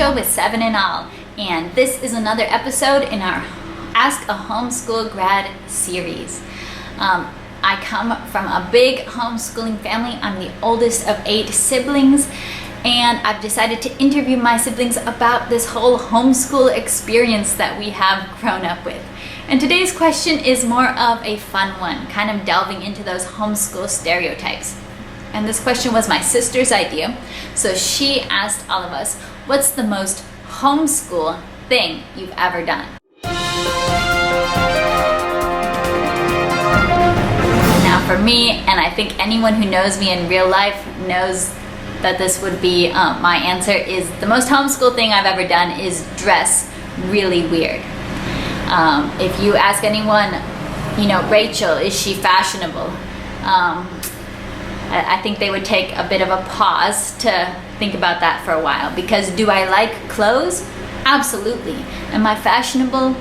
Mojo with 7 in all, and this is another episode in our Ask a Homeschool Grad series. I come from a big homeschooling family. I'm the oldest of 8 siblings, and I've decided to interview my siblings about this whole homeschool experience that we have grown up with. And today's question is more of a fun one, kind of delving into those homeschool stereotypes. And this question was my sister's idea, so she asked all of us, what's the most homeschool thing you've ever done? Now for me, and I think anyone who knows me in real life knows that this would be my answer, is the most homeschool thing I've ever done is dress really weird. If you ask anyone, Rachel, is she fashionable? I think they would take a bit of a pause to think about that for a while, because do I like clothes? Absolutely. Am I fashionable?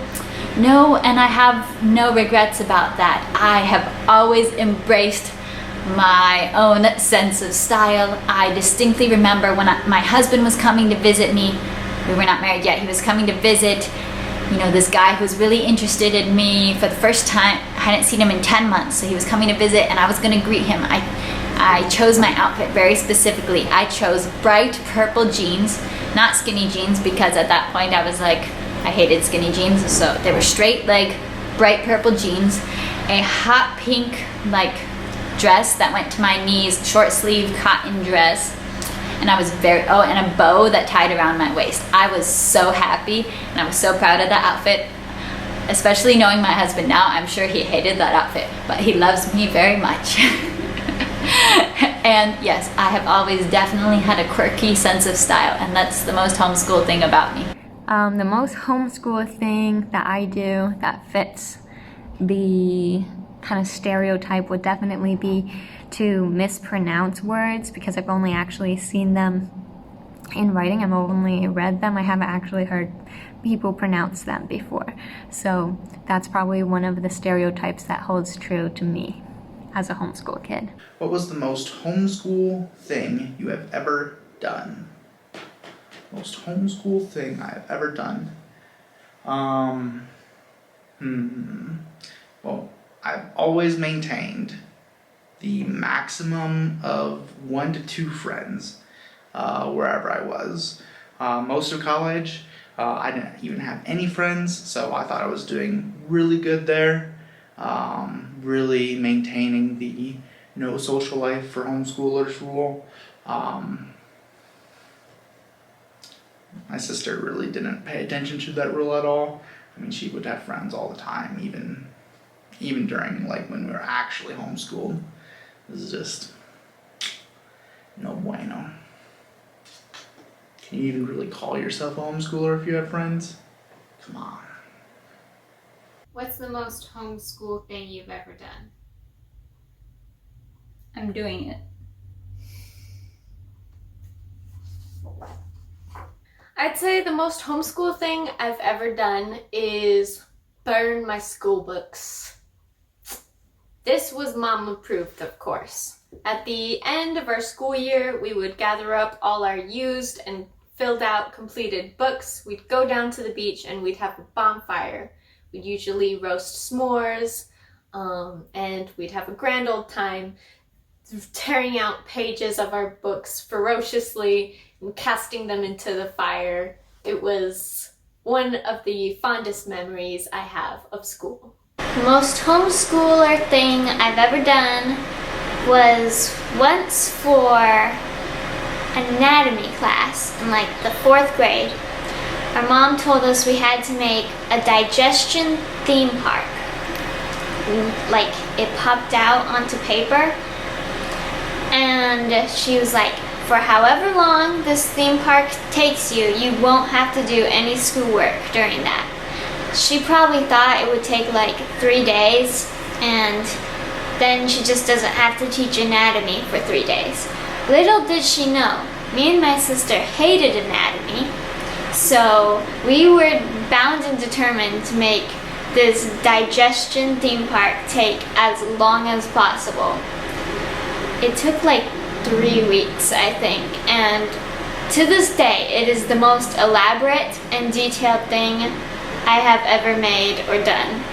No, and I have no regrets about that. I have always embraced my own sense of style. I distinctly remember when my husband was coming to visit me. We were not married yet. He was coming to visit, this guy who was really interested in me for the first time. I hadn't seen him in 10 months, so he was coming to visit and I was going to greet him. I chose my outfit very specifically. I chose bright purple jeans, not skinny jeans, because at that point I was like, I hated skinny jeans, so they were straight leg, bright purple jeans, a hot pink dress that went to my knees, short sleeve cotton dress, and I was and a bow that tied around my waist. I was so happy and I was so proud of that outfit, especially knowing my husband now. I'm sure he hated that outfit, but he loves me very much. And yes, I have always definitely had a quirky sense of style, and that's the most homeschool thing about me. The most homeschool thing that I do that fits the kind of stereotype would definitely be to mispronounce words, because I've only actually seen them in writing. I've only read them. I haven't actually heard people pronounce them before. So that's probably one of the stereotypes that holds true to me as a homeschool kid. What was the most homeschool thing you have ever done? Most homeschool thing I have ever done. Well, I've always maintained the maximum of 1 to 2 friends wherever I was. Most of college, I didn't even have any friends, so I thought I was doing really good there. Really maintaining the no social life for homeschoolers rule. My sister really didn't pay attention to that rule at all. I mean, she would have friends all the time, even during when we were actually homeschooled. It was just no bueno. Can you even really call yourself a homeschooler if you have friends? Come on. What's the most homeschool thing you've ever done? I'm doing it. I'd say the most homeschool thing I've ever done is burn my school books. This was mom approved, of course. At the end of our school year, we would gather up all our used and filled out completed books. We'd go down to the beach and we'd have a bonfire. We'd usually roast s'mores, and we'd have a grand old time tearing out pages of our books ferociously and casting them into the fire. It was one of the fondest memories I have of school. The most homeschooler thing I've ever done was once for anatomy class in the 4th grade. Our mom told us we had to make a digestion theme park. It popped out onto paper, and she was like, for however long this theme park takes you, you won't have to do any schoolwork during that. She probably thought it would take 3 days, and then she just doesn't have to teach anatomy for 3 days. Little did she know, me and my sister hated anatomy, so we were bound and determined to make this digestion theme park take as long as possible. It took 3 weeks, I think, and To this day, it is the most elaborate and detailed thing I have ever made or done.